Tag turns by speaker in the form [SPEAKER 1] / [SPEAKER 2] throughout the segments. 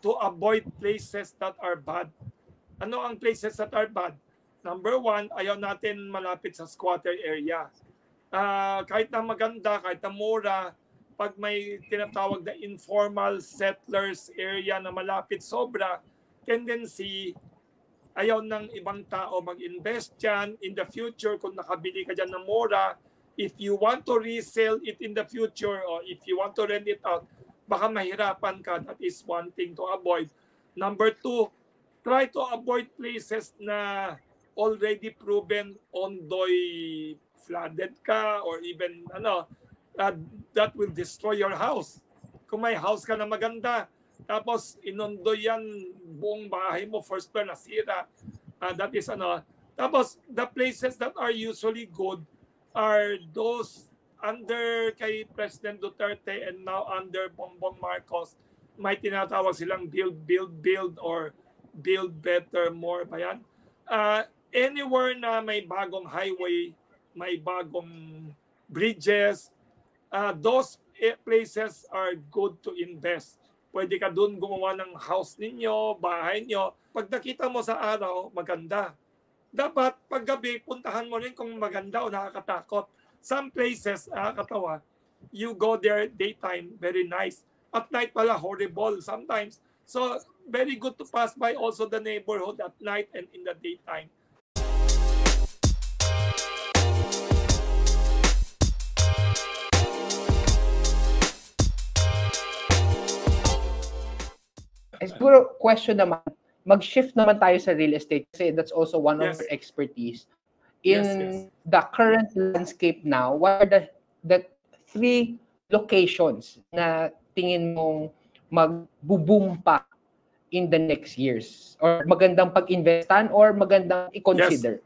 [SPEAKER 1] to avoid places that are bad. Ano ang places that are bad? Number one, ayaw natin malapit sa squatter area. Kahit na maganda, kahit na mura, pag may tinatawag na informal settlers area na malapit sobra, tendency, ayaw ng ibang tao mag-invest dyan. In the future, kung nakabili ka dyan ng mura, if you want to resell it in the future or if you want to rent it out, baka mahirapan ka. That is one thing to avoid. Number two, try to avoid places na already proven ondoy flooded ka or even that will destroy your house. Kung may house ka na maganda, tapos inondo yan buong bahay mo, first floor nasira. That is Tapos the places that are usually good are those under kay President Duterte and now under Bongbong Marcos. May tinatawag silang build or build better more ba yan? Anywhere na may bagong highway, may bagong bridges, those places are good to invest. Pwede ka dun gumawa ng house ninyo, bahay nyo. Pag nakita mo sa araw, maganda. Dapat paggabi, puntahan mo rin kung maganda o nakakatakot. Some places, nakakatawa, you go there daytime, very nice. At night pala, horrible sometimes. So, very good to pass by also the neighborhood at night and in the daytime.
[SPEAKER 2] Siguro question naman, mag-shift naman tayo sa real estate kasi that's also one of our expertise. In the current landscape now, what are the three locations na tingin mong magbo-boom pa in the next years? Or magandang pag-investan or magandang i-consider?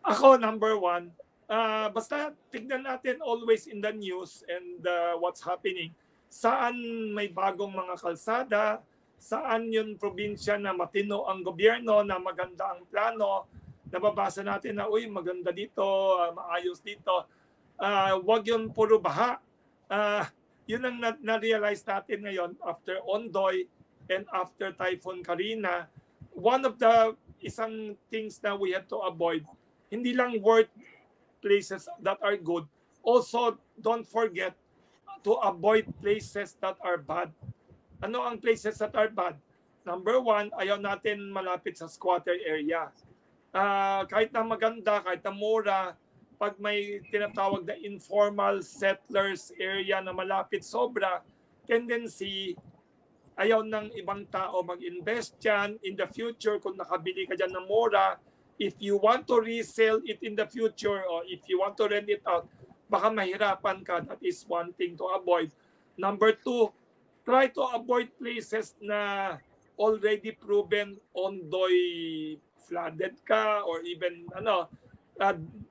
[SPEAKER 1] Ako, number one, basta tignan natin always in the news and what's happening. Saan may bagong mga kalsada, saan yung probinsya na matino ang gobyerno, na maganda ang plano, nababasa natin na, uy, maganda dito, maayos dito. Wag yung puro baha. Yun ang na-realize natin ngayon after Ondoy and after Typhoon Karina. One of the isang things na we have to avoid, hindi lang worth places that are good. Also, don't forget to avoid places that are bad. Ano ang places that are bad? Number one, ayaw natin malapit sa squatter area. Kahit na maganda, kahit na mura, pag may tinatawag na informal settlers area na malapit sobra, tendency, ayaw ng ibang tao mag-invest dyan. In the future, kung nakabili ka dyan ng mura, if you want to resell it in the future or if you want to rent it out, baka mahirapan ka. That is one thing to avoid. Number two, try to avoid places na already proven ondoy flooded ka or even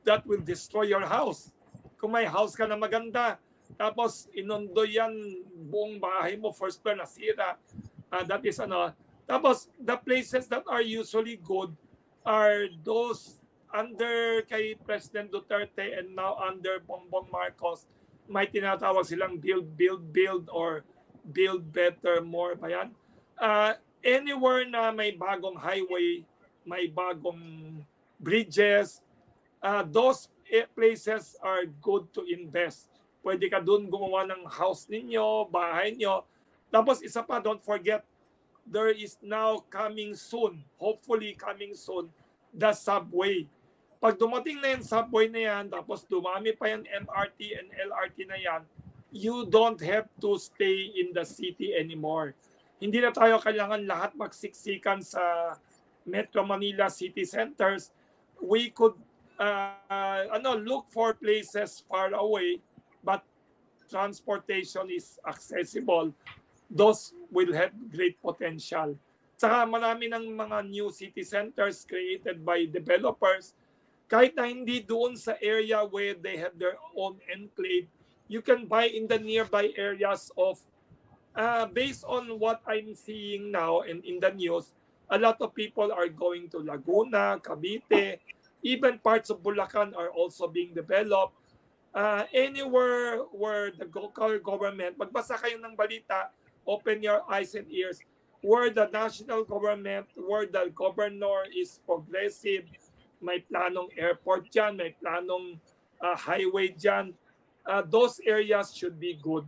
[SPEAKER 1] that will destroy your house. Kung may house ka na maganda, tapos inondo yan buong bahay mo, first floor nasira. That is Tapos the places that are usually good are those under kay President Duterte and now under Bongbong Marcos. May tinatawag silang build or build better more ba yan? Anywhere na may bagong highway, may bagong bridges, those places are good to invest. Pwede ka dun gumawa ng house ninyo, bahay nyo. Tapos isa pa, don't forget, there is now coming soon, hopefully coming soon, the subway. Pag dumating na yung subway na yan, tapos dumami pa yung MRT and LRT na yan, you don't have to stay in the city anymore. Hindi na tayo kailangan lahat magsiksikan sa Metro Manila city centers. We could look for places far away, but transportation is accessible. Those will have great potential. Saka marami ng mga new city centers created by developers. Kahit na hindi doon sa area where they have their own enclave, you can buy in the nearby areas of, based on what I'm seeing now and in the news, a lot of people are going to Laguna, Cavite, even parts of Bulacan are also being developed. Anywhere where the local government, magbasa kayo ng balita, open your eyes and ears. Where the national government, where the governor is progressive, may planong airport dyan, may planong highway dyan, those areas should be good.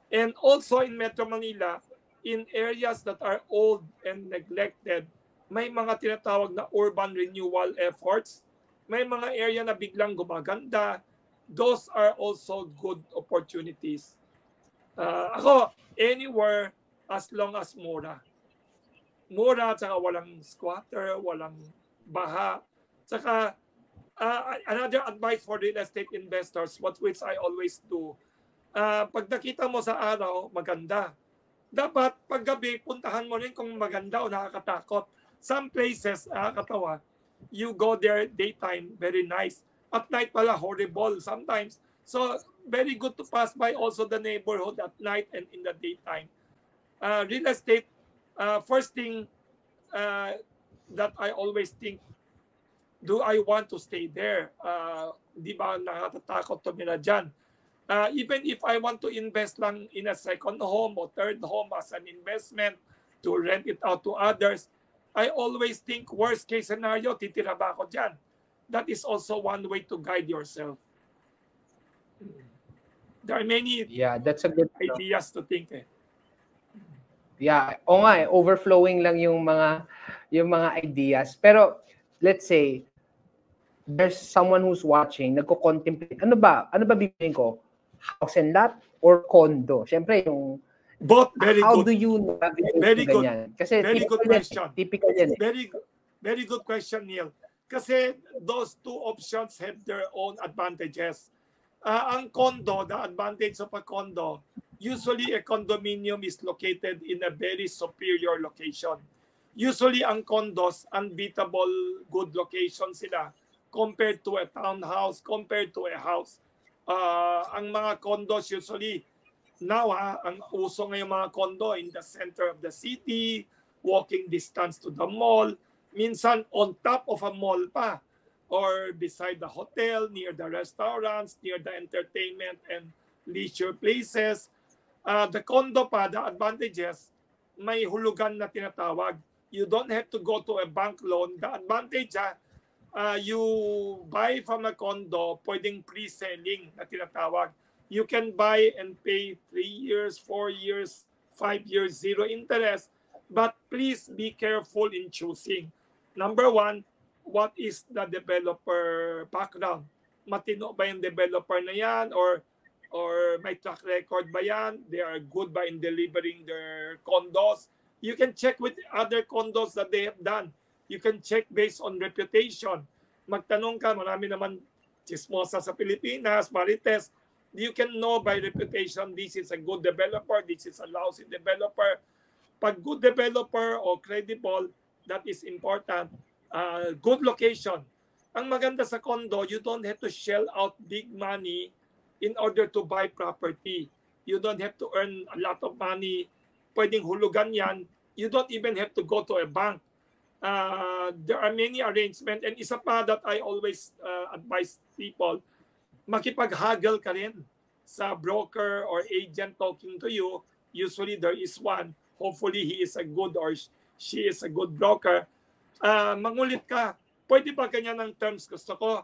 [SPEAKER 1] And also in Metro Manila, in areas that are old and neglected, may mga tinatawag na urban renewal efforts. May mga area na biglang gumaganda. Those are also good opportunities. Ako, anywhere as long as mura. Mura, tsaka walang squatter, walang baha. Tsaka, another advice for real estate investors, which I always do, pag nakita mo sa araw, maganda. Dapat paggabi, puntahan mo rin kung maganda o nakakatakot. Some places, nakakatawa, you go there daytime, very nice. At night pala, horrible sometimes. So, very good to pass by also the neighborhood at night and in the daytime. Real estate, first thing that I always think, do I want to stay there? Di ba nakatatakot tumira dyan? Even if I want to invest lang in a second home or third home as an investment to rent it out to others, I always think worst case scenario, titira ba ako dyan? That is also one way to guide yourself. There are many
[SPEAKER 2] that's a good
[SPEAKER 1] ideas to think.
[SPEAKER 2] Yeah, o nga overflowing lang yung mga ideas. Pero let's say there's someone who's watching, nagko-contemplate. Ano ba bibiliin ko? House and lot or condo? Syempre yung
[SPEAKER 1] both very
[SPEAKER 2] how
[SPEAKER 1] good.
[SPEAKER 2] do you navigate
[SPEAKER 1] Very good.
[SPEAKER 2] ganyan? Kasi
[SPEAKER 1] Very good question.
[SPEAKER 2] Typical yan.
[SPEAKER 1] Very good question, Neil. Kasi those two options have their own advantages. Ang condo, the advantage of a condo, usually a condominium is located in a very superior location. Usually ang condos, unbeatable good location sila compared to a townhouse, compared to a house. Ang mga condos usually, now ang uso ngayong mga condo in the center of the city, walking distance to the mall, minsan on top of a mall pa, or beside the hotel, near the restaurants, near the entertainment and leisure places. The condo pa, the advantages, may hulugan na tinatawag. You don't have to go to a bank loan. The advantage, you buy from a condo, pwedeng pre-selling na tinatawag. You can buy and pay 3 years, 4 years, 5 years, zero interest. But please be careful in choosing. Number one, what is the developer background? Matino ba yung developer na yan? Or may track record ba yan? They are good ba in delivering their condos? You can check with other condos that they have done. You can check based on reputation. Magtanong ka, marami naman chismosa sa Pilipinas, Marites. You can know by reputation, this is a good developer, this is a lousy developer. Pag good developer or credible, that is important. Good location. Ang maganda sa condo, you don't have to shell out big money in order to buy property. You don't have to earn a lot of money. Pwedeng hulugan yan. You don't even have to go to a bank. There are many arrangements. And isa pa that I always advise people, makipag-haggle ka rin sa broker or agent talking to you. Usually there is one. Hopefully he is a good or she is a good broker. Mangulit ka. Pwede ba ganyan ang terms? Gusto ko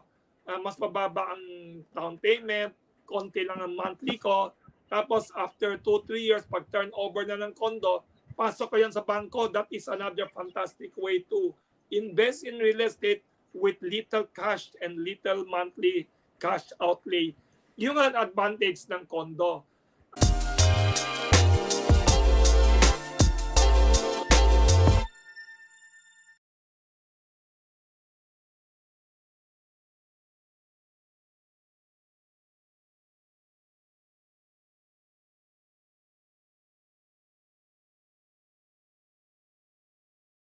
[SPEAKER 1] mas mababa ang down payment, konti lang ang monthly ko. Tapos after 2-3 years, pag turnover na ng condo, pasok ko yan sa bangko. That is another fantastic way to invest in real estate with little cash and little monthly cash outlay. Yung ang advantage ng condo.